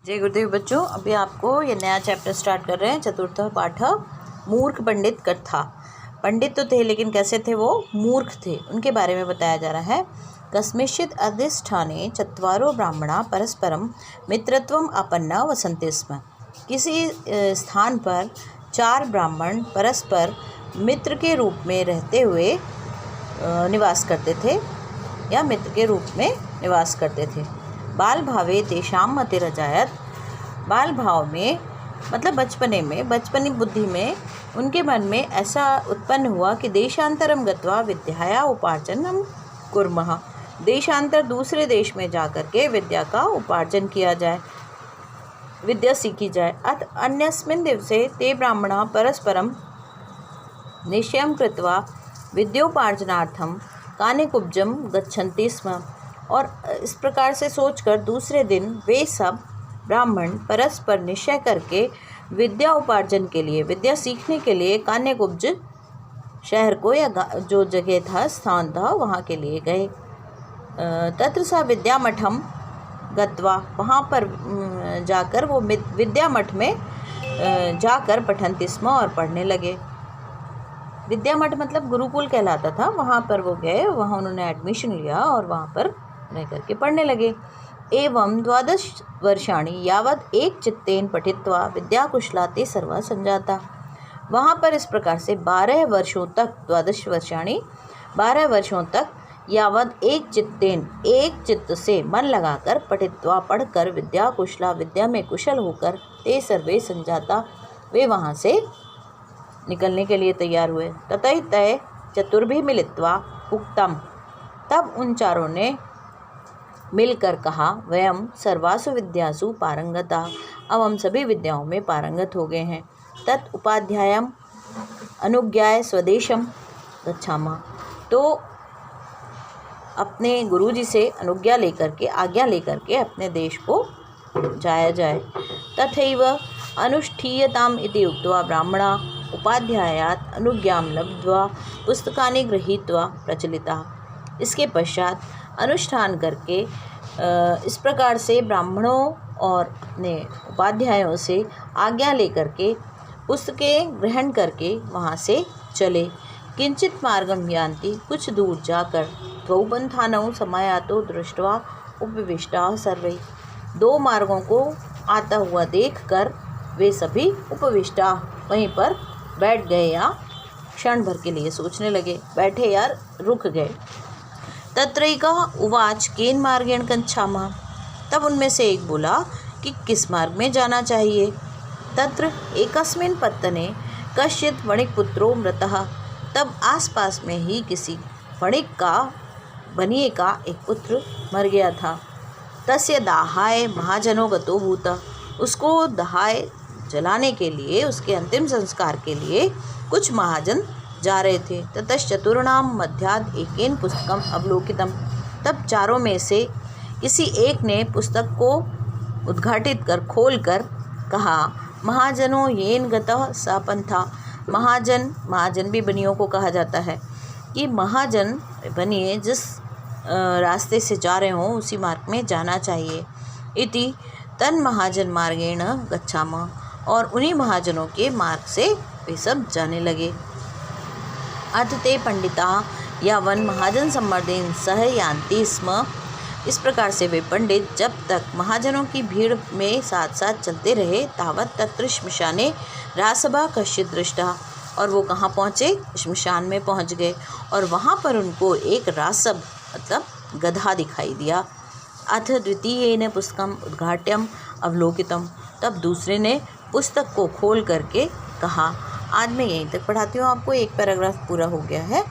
जय गुरुदेव बच्चों, अभी आपको ये नया चैप्टर स्टार्ट कर रहे हैं। चतुर्थ पाठ मूर्ख पंडित कथा। पंडित तो थे लेकिन कैसे थे, वो मूर्ख थे, उनके बारे में बताया जा रहा है। कस्मिंश्चित् अधिष्ठाने चत्वारो ब्राह्मणा परस्परम मित्रत्वम आपन्ना वसन्ते स्म। किसी स्थान पर 4 ब्राह्मण परस्पर मित्र के रूप में रहते हुए निवास करते थे या मित्र के रूप में निवास करते थे। बाल भावे तेषां मतिरजायत। बाल भाव में मतलब बचपनी बुद्धि में उनके मन में ऐसा उत्पन्न हुआ कि देशांतरम गत्वा विद्याया उपार्जनम कुर्मः। देशांतर दूसरे देश में जाकर के विद्या का उपार्जन किया जाए, विद्या सीखी जाए। अत अन्यस्मिन् दिवसे ते ब्राह्मणाः परस्परम निश्चयं कृत्वा विद्योपार्जनार्थं कानिकुब्जं गच्छन्ति स्म। और इस प्रकार से सोचकर दूसरे दिन वे सब ब्राह्मण परस्पर निश्चय करके विद्या उपार्जन के लिए, विद्या सीखने के लिए कान्यकुब्ज शहर को या जो जगह था, स्थान था, वहाँ के लिए गए। तत्र सा विद्यामठम गत्वा, वहाँ पर जाकर वो विद्या मठ में जाकर पठन्ति स्म और पढ़ने लगे। विद्या मठ मतलब गुरुकुल कहलाता था। वहाँ पर वो गए, वहाँ उन्होंने एडमिशन लिया और वहाँ पर रह करके पढ़ने लगे। एवं 12 वर्षाणि यावत् एक चित्तेन पठित्वा विद्याकुशला ते सर्वा संजाता। वहाँ पर इस प्रकार से 12 वर्षों तक, 12 वर्षाणि 12 वर्षों तक यावत् एक चित्तेन, एक चित्त से मन लगाकर पठित्वा पढ़कर विद्याकुशला, विद्या में कुशल होकर ते सर्वे संजाता, वे वहाँ से निकलने के लिए तैयार हुए। ततः तय चतुर्भिः मिलित्वा उक्तम, तब उन चारों ने मिलकर कहा, वयम सर्वासु विद्यासु पारंगता, अब हम सभी विद्याओं में पारंगत हो गए हैं। तत् उपाध्यायम अनुज्ञाय स्वदेशम गच्छामः, तो अपने गुरुजी से आज्ञा लेकर के अपने देश को जाया जाए। तथैव अनुष्ठीयताम इति उक्त्वा ब्राह्मणा उपाध्यायात् अनुज्ञां लब्ध्वा पुस्तकानि गृहीत्वा प्रचलिताः। इसके पश्चात अनुष्ठान करके इस प्रकार से ब्राह्मणों और अपने उपाध्यायों से आज्ञा लेकर के पुस्तकें ग्रहण करके वहाँ से चले। किंचित मार्गम यान्ति, कुछ दूर जाकर द्वौ पन्थानौ समायातो दृष्ट्वा उपविष्टाः सर्वे, 2 मार्गों को आता हुआ देखकर वे सभी उपविष्टा, वहीं पर बैठ गए या क्षण भर के लिए सोचने लगे, बैठे या रुक गए। तत्रैकः उवाच केन मार्गेण गच्छामः, तब उनमें से एक बोला कि किस मार्ग में जाना चाहिए। तत्र एकस्मिन् पत्तने कश्चित् वणिक्पुत्रो मृतः, तब आसपास में ही किसी बनिए का एक पुत्र मर गया था। तस्य दाहाय महाजनो गतो भूत, उसको दहाय जलाने के लिए, उसके अंतिम संस्कार के लिए कुछ महाजन जा रहे थे। ततश्चतुर्णाम मध्याद एकेन पुस्तकम अवलोकितम, तब चारों में से किसी एक ने पुस्तक को उद्घाटित कर खोल कर कहा, महाजनो येन गतः स पंथा। महाजन भी बनियों को कहा जाता है कि महाजन बनिए जिस रास्ते से जा रहे हों उसी मार्ग में जाना चाहिए। इति तन महाजन मार्गेण गच्छामः, और उन्हीं महाजनों के मार्ग से वे सब जाने लगे। अथ ते पंडिता यावन महाजन सम्मर्देन सह यान्ति स्म, इस प्रकार से वे पंडित जब तक महाजनों की भीड़ में साथ साथ चलते रहे, तावत तत्र श्मशाने रासभा कश्चित् दृष्टा, और वो कहाँ पहुँचे, श्मशान में पहुँच गए और वहाँ पर उनको एक रासभ मतलब गधा दिखाई दिया। अथ द्वितीयेन पुस्तकम उद्घाट्यम अवलोकितम, तब दूसरे ने पुस्तक को खोल करके कहा। आज मैं यहीं तक पढ़ाती हूँ आपको, एक पैराग्राफ पूरा हो गया है।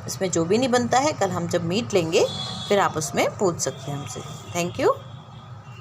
इसमें जो भी नहीं बनता है, कल हम जब मीट लेंगे फिर आप उसमें पूछ सकते हैं हमसे। Thank you.